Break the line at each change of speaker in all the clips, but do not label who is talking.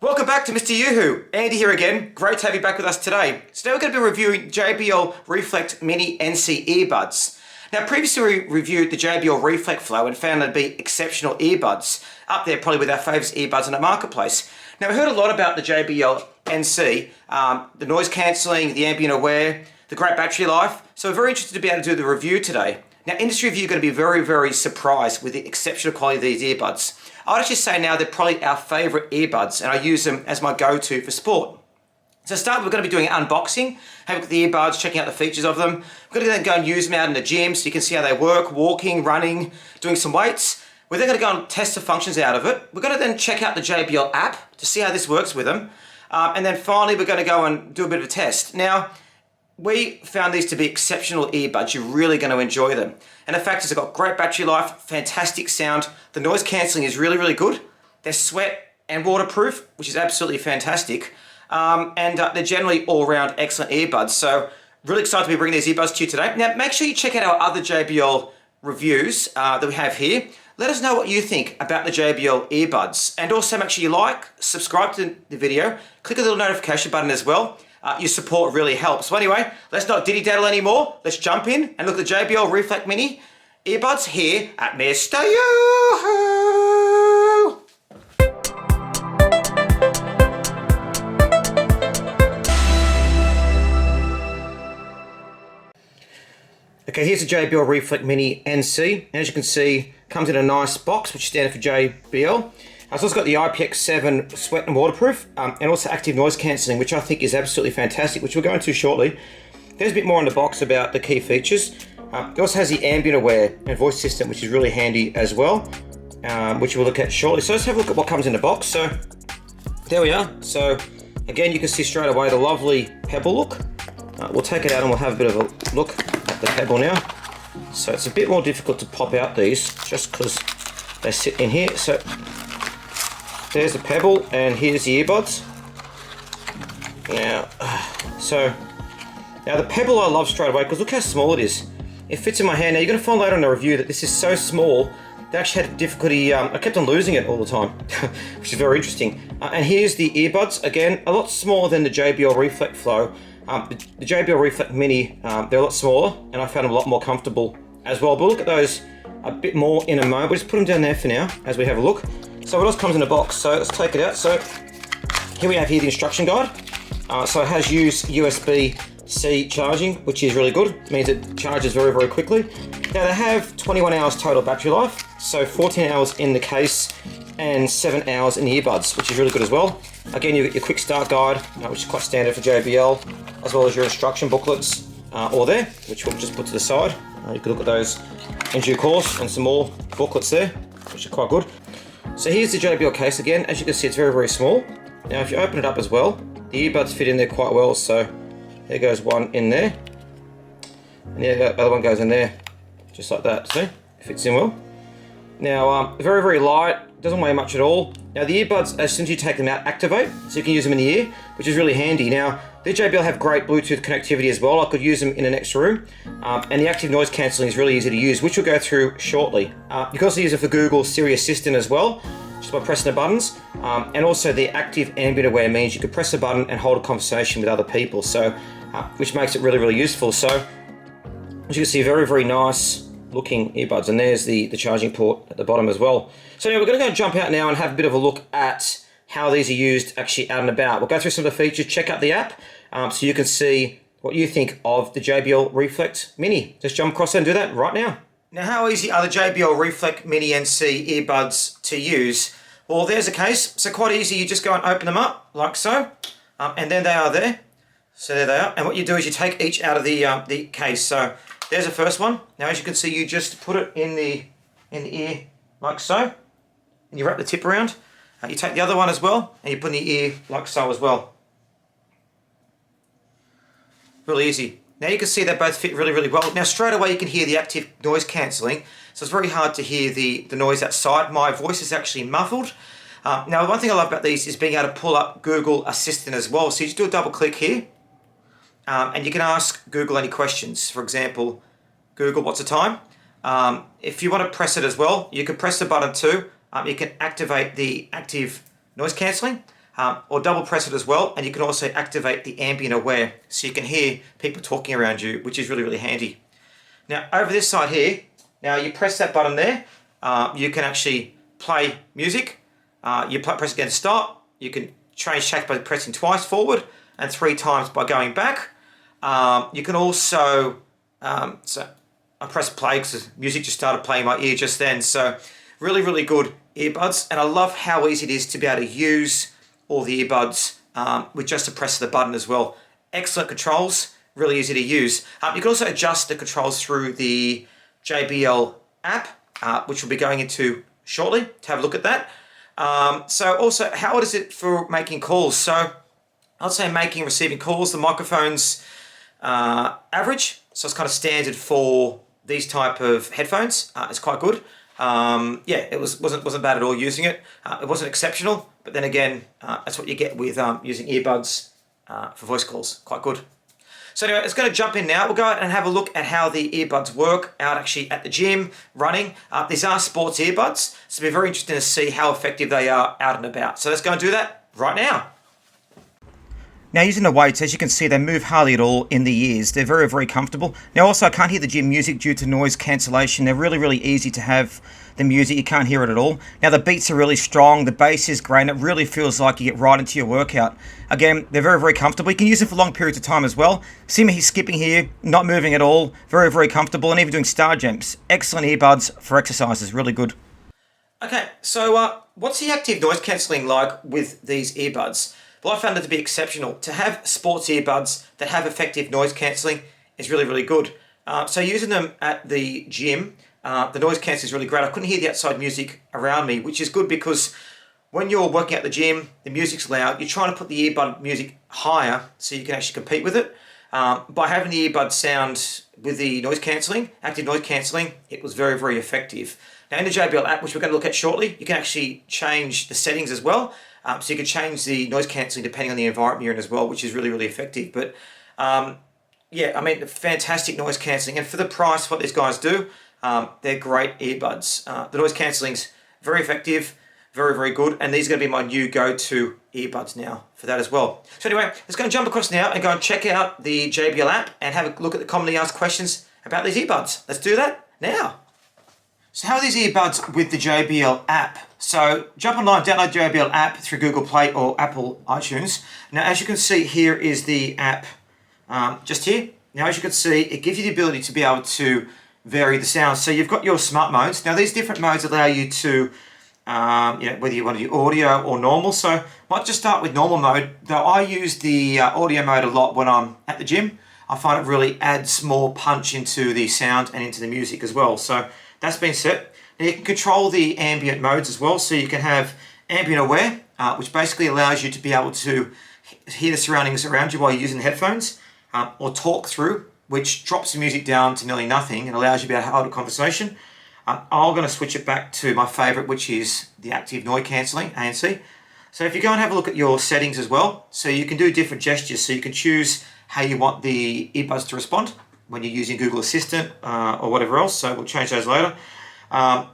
Welcome back to MrYouWho. Andy here again. Great to have you back with us today. Today we're going to be reviewing JBL Reflect Mini NC earbuds. Now previously we reviewed the JBL Reflect Flow and found them to be exceptional earbuds. Up there probably with our favourite earbuds in the marketplace. Now we heard a lot about the JBL NC, the noise cancelling, the Ambient Aware, the great battery life. So we're very interested to be able to do the review today. Now industry review are going to be very surprised with the exceptional quality of these earbuds. I would actually say now they're probably our favourite earbuds and I use them as my go-to for sport. So to start, we're going to be doing an unboxing, having a look at the earbuds, checking out the features of them. We're going to then go and use them out in the gym so you can see how they work, walking, running, doing some weights. We're then going to go and test the functions out of it. We're going to then check out the JBL app to see how this works with them. And then finally, we're going to go and do a bit of a test. Now, we found these to be exceptional earbuds. You're really going to enjoy them. And the fact is they've got great battery life, fantastic sound. The noise cancelling is really good. They're sweat and waterproof, which is absolutely fantastic. And they're generally all-round excellent earbuds. So really excited to be bringing these earbuds to you today. Now, make sure you check out our other JBL reviews that we have here. Let us know what you think about the JBL earbuds. And also make sure you like, subscribe to the video, click the little notification button as well. Your support really helps. So anyway, let's not diddy-daddle anymore. Let's jump in and look at the JBL Reflect Mini earbuds here at MrYouWho. Okay, here's the JBL Reflect Mini NC. As you can see, comes in a nice box, which is standard for JBL. It's also got the IPX7 sweat and waterproof, and also active noise cancelling, which I think is absolutely fantastic, which we'll go into shortly. There's a bit more in the box about the key features. It also has the Ambient Aware and voice system, which is really handy as well, which we'll look at shortly. So let's have a look at what comes in the box. So there we are. So again, you can see straight away the lovely pebble look. We'll take it out and we'll have a bit of a look at the pebble now. So it's a bit more difficult to pop out these just because they sit in here. So there's the pebble and here's the earbuds. Now the pebble I love straight away because look how small it is. It fits in my hand. Now you're going to find later in the review that this is so small they actually had difficulty, I kept on losing it all the time, which is very interesting. And here's the earbuds, again, a lot smaller than the JBL Reflect Flow. The JBL Reflect Mini, they're a lot smaller and I found them a lot more comfortable as well. But we'll look at those a bit more in a moment. We'll just put them down there for now as we have a look. So what else comes in the box? So let's take it out. So here we have the instruction guide. So it has used USB-C charging, which is really good. It means it charges very quickly. Now they have 21 hours total battery life, so 14 hours in the case and 7 hours in the earbuds, which is really good as well. Again, you've got your quick start guide, which is quite standard for JBL, as well as your instruction booklets all there, which we'll just put to the side. You can look at those in due course, and some more booklets there, which are quite good. So here's the JBL case again. As you can see, it's very small. Now if you open it up as well, the earbuds fit in there quite well. So there goes one in there, and the other one goes in there, just like that. See, it fits in well. Now very light, doesn't weigh much at all. Now the earbuds, as soon as you take them out, activate, so you can use them in the ear, which is really handy. Now the JBL have great Bluetooth connectivity as well. I could use them in the next room, and the active noise cancelling is really easy to use, which we'll go through shortly. You can also use it for Google Siri Assistant as well, just by pressing the buttons, and also the active Ambient Aware means you can press a button and hold a conversation with other people, so which makes it really useful. So as you can see, very nice looking earbuds, and there's the charging port at the bottom as well. So anyway, we're going to go and jump out now and have a bit of a look at how these are used actually out and about. We'll go through some of the features, check out the app, so you can see what you think of the JBL Reflect Mini. Just jump across and do that right now. Now, how easy are the JBL Reflect Mini NC earbuds to use? Well, there's a case. So quite easy. You just go and open them up like so, and then they are there. So there they are. And what you do is you take each out of the case. So there's the first one. Now, as you can see, you just put it in the ear like so, and you wrap the tip around. You take the other one as well, and you put in the ear like so as well. Really easy. Now you can see they both fit really well. Now straight away you can hear the active noise cancelling, so it's very hard to hear the noise outside. My voice is actually muffled. Now one thing I love about these is being able to pull up Google Assistant as well. So you just do a double click here, and you can ask Google any questions. For example, Google, what's the time? If you want to press it as well, you can press the button too. You can activate the active noise cancelling. or double press it as well, and you can also activate the Ambient Aware, so you can hear people talking around you, which is really, really handy. Now, over this side here, now you press that button there, you can actually play music. You press again to start. You can change track by pressing twice forward and 3 times by going back. You can also, so I press play because music just started playing in my ear just then. So really, really good earbuds. And I love how easy it is to be able to use all the earbuds with just a press of the button as well. Excellent controls, really easy to use. You can also adjust the controls through the JBL app, which we'll be going into shortly to have a look at that. So also, how is it for making calls? So I'd say making, receiving calls, the microphone's average. So it's kind of standard for these type of headphones. It's quite good. Yeah, it wasn't bad at all using it. It wasn't exceptional, but then again, that's what you get with using earbuds for voice calls. Quite good. So anyway, it's going to jump in now. We'll go out and have a look at how the earbuds work out actually at the gym, running. These are sports earbuds, so it'll be very interesting to see how effective they are out and about. So let's go and do that right now. Now, using the weights, as you can see, they move hardly at all in the ears. They're very, very comfortable. Now, also, I can't hear the gym music due to noise cancellation. They're really, really easy to have the music. You can't hear it at all. Now, the beats are really strong. The bass is great. And it really feels like you get right into your workout. Again, they're very, very comfortable. You can use it for long periods of time as well. See me skipping here, not moving at all. Very, very comfortable. And even doing star jumps. Excellent earbuds for exercises. Really good. Okay, so what's the active noise cancelling like with these earbuds? Well, I found it to be exceptional. To have sports earbuds that have effective noise cancelling is really, really good. So using them at the gym, the noise cancelling is really great. I couldn't hear the outside music around me, which is good because when you're working at the gym, the music's loud. You're trying to put the earbud music higher so you can actually compete with it. By having the earbud sound with the noise cancelling, active noise cancelling, it was very, very effective. Now in the JBL app, which we're going to look at shortly, you can actually change the settings as well. So you can change the noise cancelling depending on the environment you're in as well, which is really, really effective. But yeah, I mean, fantastic noise cancelling. And for the price, what these guys do, they're great earbuds. The noise cancelling's very effective, very, very good. And these are going to be my new go-to earbuds now for that as well. So anyway, let's go and jump across now and go and check out the JBL app and have a look at the commonly asked questions about these earbuds. Let's do that now. So how are these earbuds with the JBL app? So jump online, download JBL app through Google Play or Apple iTunes. Now, as you can see, here is the app just here. Now, as you can see, it gives you the ability to be able to vary the sound. So you've got your smart modes. Now, these different modes allow you to, whether you want to do audio or normal. So I might just start with normal mode, though I use the audio mode a lot when I'm at the gym. I find it really adds more punch into the sound and into the music as well. So that's been set. Now you can control the ambient modes as well. So you can have Ambient Aware, which basically allows you to be able to hear the surroundings around you while you're using the headphones, or Talk Through, which drops the music down to nearly nothing and allows you to be able to hold a conversation. I'm going to switch it back to my favorite, which is the Active Noise Cancellation, ANC. So if you go and have a look at your settings as well, so you can do different gestures. So you can choose how you want the earbuds to respond when you're using Google Assistant or whatever else. So we'll change those later.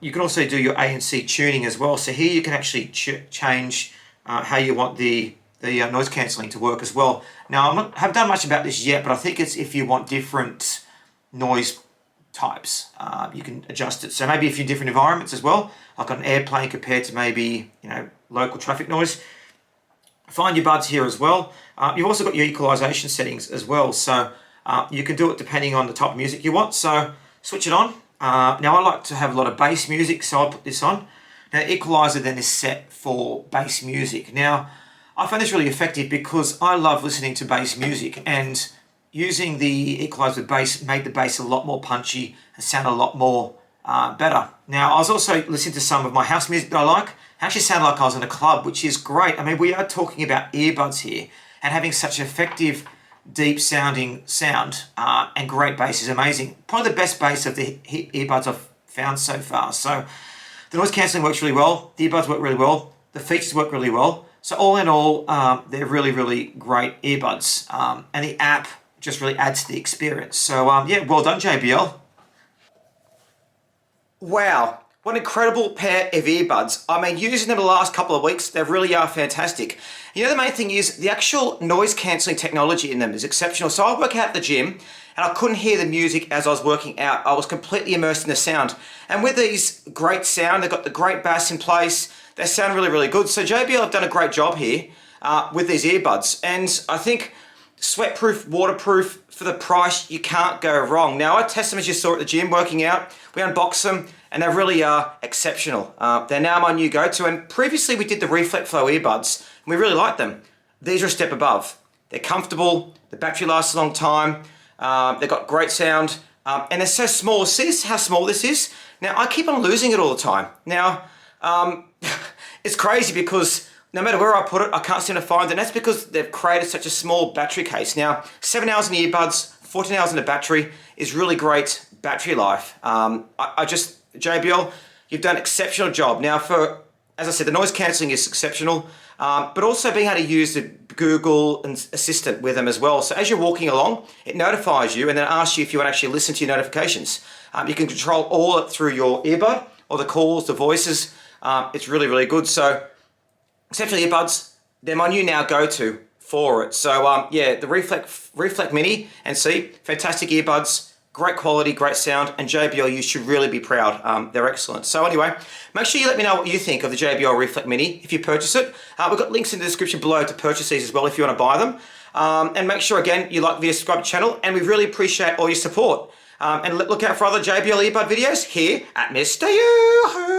You can also do your ANC tuning as well. So here you can actually change how you want the noise cancelling to work as well. Now, I haven't done much about this yet, but I think it's if you want different noise types, you can adjust it. So maybe if you're in different environments as well, like on an airplane compared to maybe local traffic noise. Find your buds here as well. You've also got your equalization settings as well. So you can do it depending on the type of music you want. So switch it on. Now I like to have a lot of bass music, so I'll put this on. Now the equalizer then is set for bass music. Now I find this really effective because I love listening to bass music, and using the equalizer with bass made the bass a lot more punchy and sound a lot more better. Now I was also listening to some of my house music that I like. It actually sounded like I was in a club, which is great. I mean, we are talking about earbuds here, and having such effective deep sounding sound and great bass is amazing. Probably the best bass of the earbuds I've found so far. So the noise cancelling works really well. The earbuds work really well. The features work really well. So all in all, they're really, really great earbuds. And the app just really adds to the experience. So yeah, well done, JBL. Wow. What an incredible pair of earbuds. I mean, using them the last couple of weeks, they really are fantastic. You know, the main thing is the actual noise cancelling technology in them is exceptional. So I work out at the gym and I couldn't hear the music as I was working out. I was completely immersed in the sound. And with these great sound, they've got the great bass in place. They sound really, really good. So JBL have done a great job here with these earbuds. And I think sweatproof, waterproof, for the price, you can't go wrong. Now, I test them as you saw at the gym working out. We unbox them and they really are exceptional. They're now my new go-to. And previously we did the Reflect Flow earbuds and we really liked them. These are a step above. They're comfortable, the battery lasts a long time, they've got great sound, and they're so small. See how small this is? Now, I keep on losing it all the time. Now, it's crazy because no matter where I put it, I can't seem to find it. And that's because they've created such a small battery case. Now, 7 hours in the earbuds, 14 hours in the battery is really great battery life. JBL, you've done an exceptional job. Now, as I said, the noise cancelling is exceptional, but also being able to use the Google Assistant with them as well. So as you're walking along, it notifies you and then asks you if you want to actually listen to your notifications. You can control all it through your earbud, or the calls, the voices. It's really, really good. So exceptional earbuds, they're my new now go-to for it. So yeah, the Reflect Mini NC, fantastic earbuds, great quality, great sound, and JBL, you should really be proud. They're excellent. So anyway, make sure you let me know what you think of the JBL Reflect Mini if you purchase it. We've got links in the description below to purchase these as well if you want to buy them. And make sure, again, you like the video, subscribe to the channel, and we really appreciate all your support. And look out for other JBL earbud videos here at MrYouWho.